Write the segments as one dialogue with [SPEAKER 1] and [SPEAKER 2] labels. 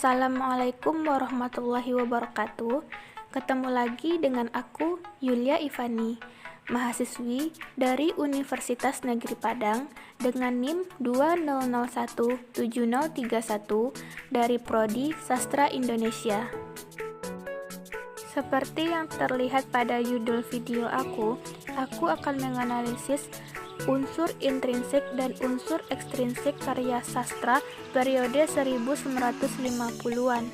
[SPEAKER 1] Assalamualaikum warahmatullahi wabarakatuh. Ketemu lagi dengan aku, Yulia Ivani, mahasiswi dari Universitas Negeri Padang dengan NIM 20017031 dari Prodi Sastra Indonesia. Seperti yang terlihat pada judul video aku akan menganalisis unsur intrinsik dan unsur ekstrinsik karya sastra periode 1950-an.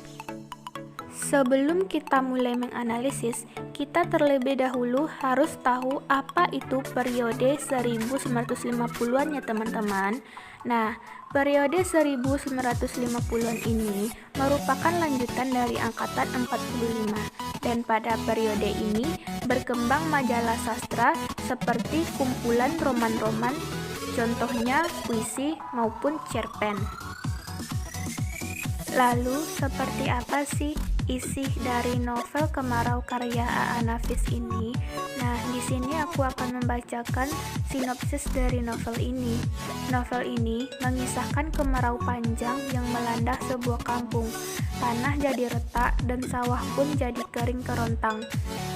[SPEAKER 1] Sebelum kita mulai menganalisis, kita terlebih dahulu harus tahu apa itu periode 1950-an ya teman-teman. Nah, periode 1950-an ini merupakan lanjutan dari angkatan 45, dan pada periode ini berkembang majalah sastra seperti kumpulan roman-roman, contohnya puisi maupun cerpen. Lalu, seperti apa sih isi dari novel Kemarau karya A.A. Nafis ini? Nah, di sini aku akan membacakan sinopsis dari novel ini. Novel ini mengisahkan kemarau panjang yang melanda sebuah kampung. Tanah jadi retak dan sawah pun jadi kering kerontang.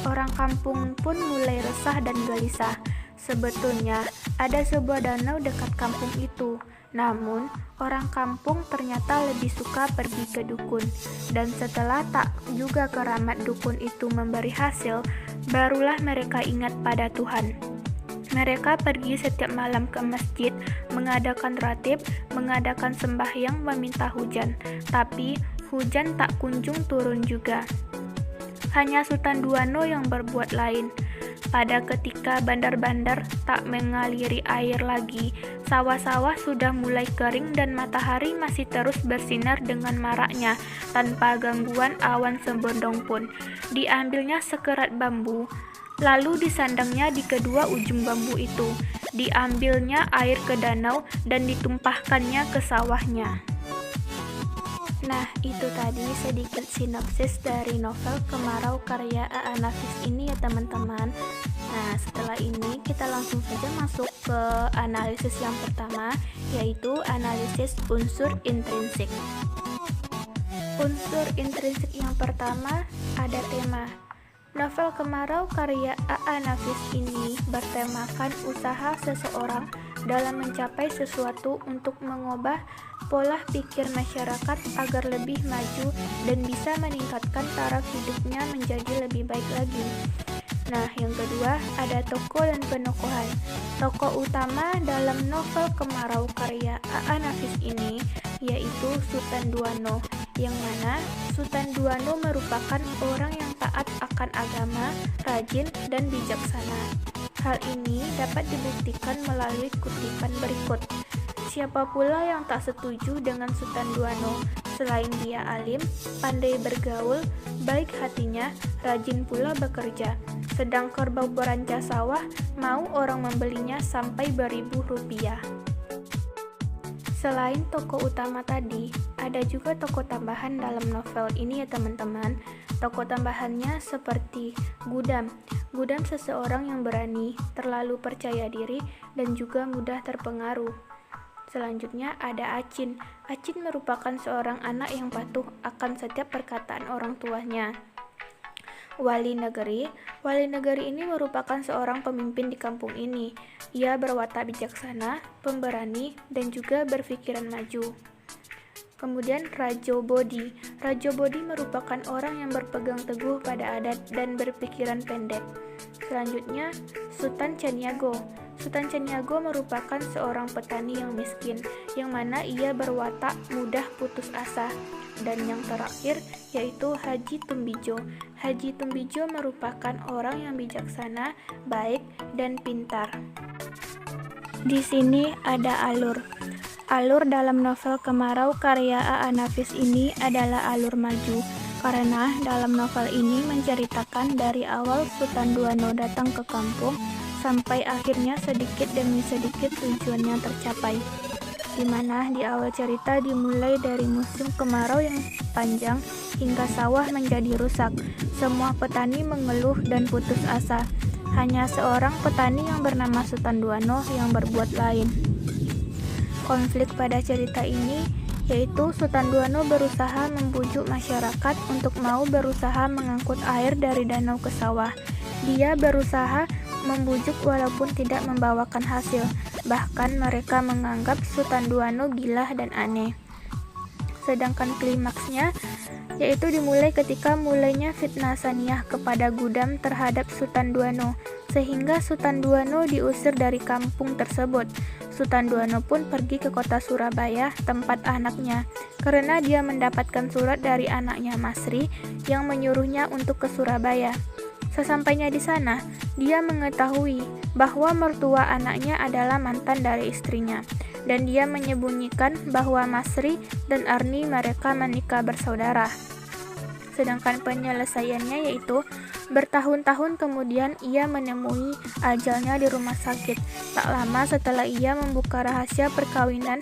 [SPEAKER 1] Orang kampung pun mulai resah dan gelisah. Sebetulnya ada sebuah danau dekat kampung itu. Namun, orang kampung ternyata lebih suka pergi ke dukun. Dan setelah tak juga keramat dukun itu memberi hasil, barulah mereka ingat pada Tuhan. Mereka pergi setiap malam ke masjid, mengadakan ratib, mengadakan sembahyang meminta hujan. Tapi, hujan tak kunjung turun juga. Hanya Sultan Duano yang berbuat lain. Pada ketika bandar-bandar tak mengaliri air lagi, sawah-sawah sudah mulai kering dan matahari masih terus bersinar dengan maraknya tanpa gangguan awan sebondong pun. Diambilnya sekerat bambu, lalu disandangnya di kedua ujung bambu itu. Diambilnya air ke danau dan ditumpahkannya ke sawahnya. Nah, itu tadi sedikit sinopsis dari novel Kemarau karya A.A. Nafis ini ya teman-teman. Nah, setelah ini kita langsung saja masuk ke analisis yang pertama, yaitu analisis unsur intrinsik. Unsur intrinsik yang pertama ada tema. Novel Kemarau karya A.A. Nafis ini bertemakan usaha seseorang dalam mencapai sesuatu untuk mengubah pola pikir masyarakat agar lebih maju dan bisa meningkatkan taraf hidupnya menjadi lebih baik lagi. Nah, yang kedua ada tokoh dan penokohan. Tokoh utama dalam novel Kemarau karya A.A. Nafis ini yaitu Sultan Duano, yang mana Sultan Duano merupakan orang yang taat akan agama, rajin, dan bijaksana. Hal ini dapat dibuktikan melalui kutipan berikut. Siapa pula yang tak setuju dengan Sultan Duano? Selain dia alim, pandai bergaul, baik hatinya, rajin pula bekerja. Sedang kerbau berancah sawah, mau orang membelinya sampai beribu rupiah. Selain tokoh utama tadi, ada juga tokoh tambahan dalam novel ini ya teman-teman. Tokoh tambahannya seperti Gudam. Gudam seseorang yang berani, terlalu percaya diri, dan juga mudah terpengaruh. Selanjutnya ada Acin. Acin merupakan seorang anak yang patuh akan setiap perkataan orang tuanya. Wali Negeri. Wali Negeri ini merupakan seorang pemimpin di kampung ini. Ia berwatak bijaksana, pemberani, dan juga berpikiran maju. Kemudian Rajo Bodi. Rajo Bodi merupakan orang yang berpegang teguh pada adat dan berpikiran pendek. Selanjutnya, Sultan Caniago. Sultan Caniago merupakan seorang petani yang miskin, yang mana ia berwatak mudah putus asa. Dan yang terakhir yaitu Haji Tumbijo. Haji Tumbijo merupakan orang yang bijaksana, baik, dan pintar. Di sini ada alur. Alur dalam novel Kemarau karya A.A. Nafis ini adalah alur maju, karena dalam novel ini menceritakan dari awal Sultan Duano datang ke kampung sampai akhirnya sedikit demi sedikit tujuannya tercapai. Di mana di awal cerita dimulai dari musim kemarau yang panjang hingga sawah menjadi rusak. Semua petani mengeluh dan putus asa. Hanya seorang petani yang bernama Sultan Duano yang berbuat lain. Konflik pada cerita ini yaitu Sultan Duano berusaha membujuk masyarakat untuk mau berusaha mengangkut air dari danau ke sawah. Dia berusaha membujuk walaupun tidak membawakan hasil, bahkan mereka menganggap Sultan Duano gila dan aneh. Sedangkan klimaksnya yaitu dimulai ketika mulainya fitnah Saniyah kepada Gudam terhadap Sultan Duano, sehingga Sultan Duano diusir dari kampung tersebut. Sultan Duano pun pergi ke kota Surabaya, tempat anaknya, karena dia mendapatkan surat dari anaknya Masri yang menyuruhnya untuk ke Surabaya. Sesampainya di sana, dia mengetahui bahwa mertua anaknya adalah mantan dari istrinya, dan dia menyembunyikan bahwa Masri dan Arni mereka menikah bersaudara. Sedangkan penyelesaiannya yaitu bertahun-tahun kemudian ia menemui ajalnya di rumah sakit. Tak lama setelah ia membuka rahasia perkawinan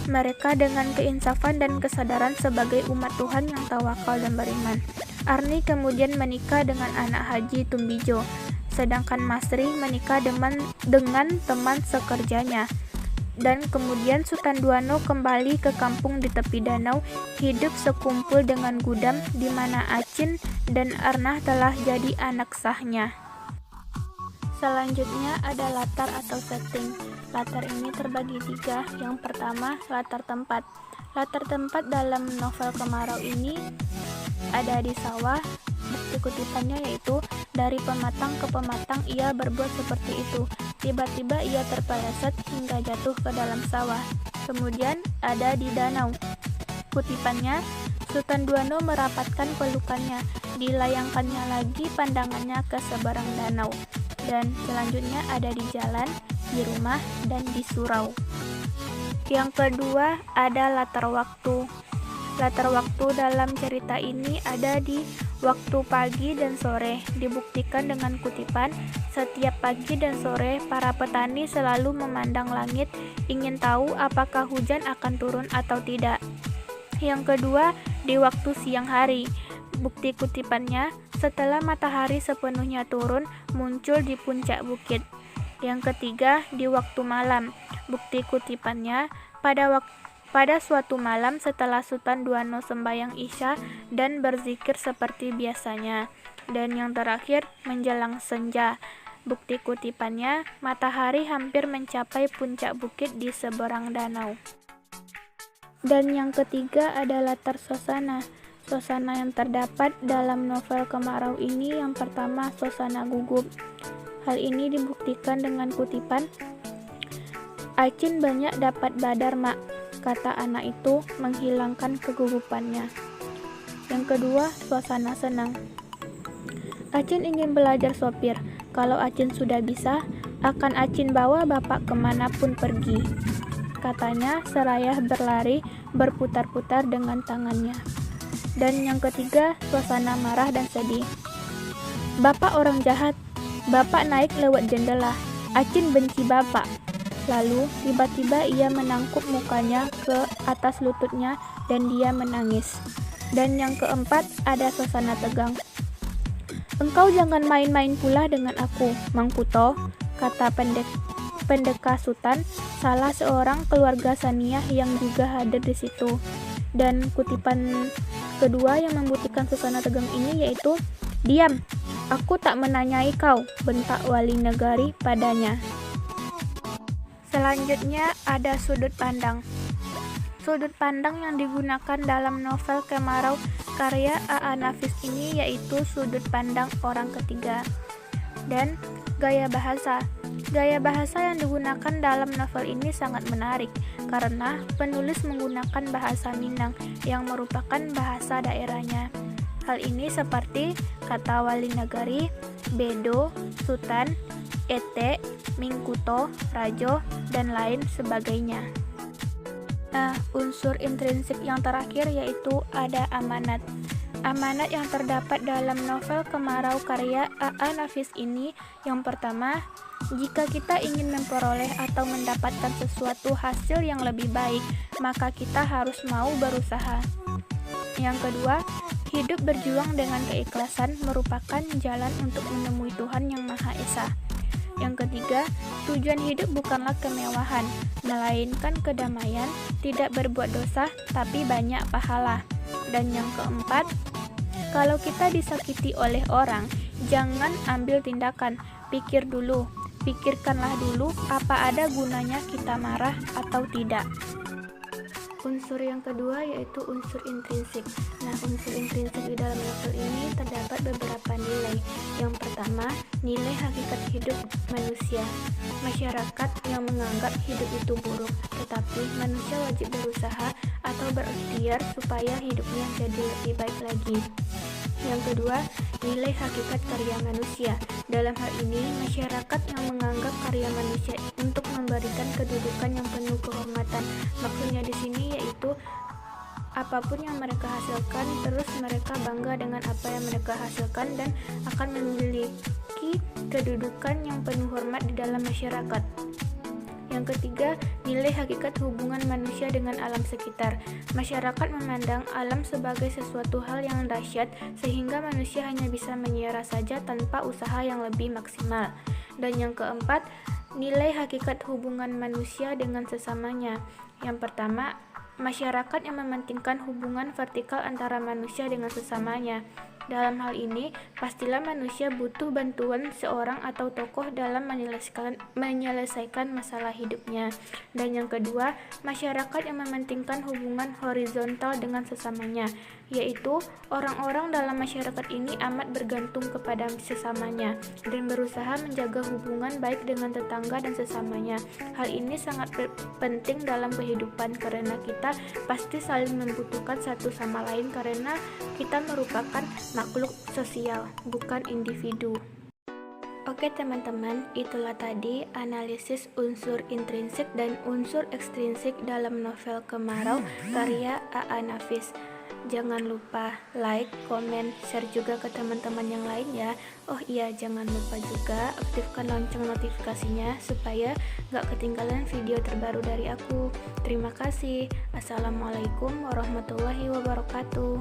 [SPEAKER 1] mereka dengan keinsafan dan kesadaran sebagai umat Tuhan yang tawakal dan beriman. Arni kemudian menikah dengan anak Haji Tumbijo, sedangkan Masri menikah dengan teman sekerjanya. Dan kemudian Sultan Duano kembali ke kampung di tepi danau, hidup sekumpul dengan Gudam, di mana Acin dan Arnah telah jadi anak sahnya. Selanjutnya ada latar atau setting. Latar ini terbagi 3. Yang pertama, latar tempat. Latar tempat dalam novel Kemarau ini ada di sawah. Bukti kutipannya yaitu dari pematang ke pematang ia berbuat seperti itu. Tiba-tiba ia terpeleset hingga jatuh ke dalam sawah. Kemudian ada di danau. Kutipannya, Sultan Duano merapatkan pelukannya, dilayangkannya lagi pandangannya ke seberang danau. Dan selanjutnya ada di jalan, di rumah, dan di surau. Yang kedua ada latar waktu. Latar waktu dalam cerita ini ada di waktu pagi dan sore. Dibuktikan dengan kutipan, setiap pagi dan sore para petani selalu memandang langit, ingin tahu apakah hujan akan turun atau tidak. Yang kedua, di waktu siang hari. Bukti kutipannya, setelah matahari sepenuhnya turun, muncul di puncak bukit. Yang ketiga, di waktu malam. Bukti kutipannya, pada suatu malam setelah Sultan Duano sembahyang Isya dan berzikir seperti biasanya. Dan yang terakhir, menjelang senja. Bukti kutipannya, matahari hampir mencapai puncak bukit di seberang danau. Dan yang ketiga ada latar suasana. Suasana yang terdapat dalam novel Kemarau ini yang pertama suasana gugup. Hal ini dibuktikan dengan kutipan, Acin banyak dapat badar mak, kata anak itu menghilangkan kegugupannya. Yang kedua, suasana senang. Acin ingin belajar sopir. Kalau Acin sudah bisa, akan Acin bawa bapak kemanapun pergi, katanya seraya berlari berputar-putar dengan tangannya. Dan yang ketiga, suasana marah dan sedih. Bapak orang jahat. Bapak naik lewat jendela. Acin benci bapak. Lalu tiba-tiba ia menangkup mukanya ke atas lututnya dan dia menangis. Dan yang keempat ada suasana tegang. Engkau jangan main-main pula dengan aku, Mang Puto, kata pendekar Sultan, salah seorang keluarga Saniyah yang juga hadir di situ. Dan kutipan kedua yang membuktikan suasana tegang ini yaitu, diam, aku tak menanyai kau, bentak wali negari padanya. Selanjutnya ada sudut pandang. Sudut pandang yang digunakan dalam novel Kemarau karya A.A. Nafis ini yaitu sudut pandang orang ketiga. Dan gaya bahasa. Gaya bahasa yang digunakan dalam novel ini sangat menarik karena penulis menggunakan bahasa Minang yang merupakan bahasa daerahnya. Hal ini seperti kata wali negari, bedo, sultan, ete, mingkuto, rajo, dan lain sebagainya. Nah, unsur intrinsik yang terakhir yaitu ada amanat. Amanat yang terdapat dalam novel Kemarau karya A.A. Nafis ini yang pertama, jika kita ingin memperoleh atau mendapatkan sesuatu hasil yang lebih baik, maka kita harus mau berusaha. Yang kedua, hidup berjuang dengan keikhlasan merupakan jalan untuk menemui Tuhan Yang Maha Esa. Yang ketiga, tujuan hidup bukanlah kemewahan, melainkan kedamaian, tidak berbuat dosa, tapi banyak pahala. Dan yang keempat, kalau kita disakiti oleh orang, jangan ambil tindakan, pikir dulu. Pikirkanlah dulu apa ada gunanya kita marah atau tidak. Unsur yang kedua yaitu unsur intrinsik. Nah, unsur intrinsik di dalam novel ini terdapat beberapa nilai. Yang pertama, nilai hakikat hidup manusia. Masyarakat yang menganggap hidup itu buruk, tetapi manusia wajib berusaha atau berikhtiar supaya hidupnya jadi lebih baik lagi. Yang kedua, nilai hakikat karya manusia. Dalam hal ini, masyarakat yang menganggap karya manusia untuk memberikan kedudukan yang penuh kehormatan. Maksudnya di sini yaitu apapun yang mereka hasilkan, terus mereka bangga dengan apa yang mereka hasilkan dan akan memiliki kedudukan yang penuh hormat di dalam masyarakat. Yang ketiga, nilai hakikat hubungan manusia dengan alam sekitar. Masyarakat memandang alam sebagai sesuatu hal yang dahsyat sehingga manusia hanya bisa menyiarah saja tanpa usaha yang lebih maksimal. Dan yang keempat, nilai hakikat hubungan manusia dengan sesamanya. Yang pertama, masyarakat yang mementingkan hubungan vertikal antara manusia dengan sesamanya. Dalam hal ini, pastilah manusia butuh bantuan seorang atau tokoh dalam menyelesaikan masalah hidupnya. Dan yang kedua, masyarakat yang mementingkan hubungan horizontal dengan sesamanya, yaitu orang-orang dalam masyarakat ini amat bergantung kepada sesamanya dan berusaha menjaga hubungan baik dengan tetangga dan sesamanya. Hal ini sangat penting dalam kehidupan karena kita pasti saling membutuhkan satu sama lain karena kita merupakan makhluk sosial, bukan individu. Oke teman-teman, itulah tadi analisis unsur intrinsik dan unsur ekstrinsik dalam novel Kemarau karya A.A. Nafis. Jangan lupa like, komen, share juga ke teman-teman yang lain ya. Oh iya, jangan lupa juga aktifkan lonceng notifikasinya supaya gak ketinggalan video terbaru dari aku. Terima kasih. Assalamualaikum warahmatullahi wabarakatuh.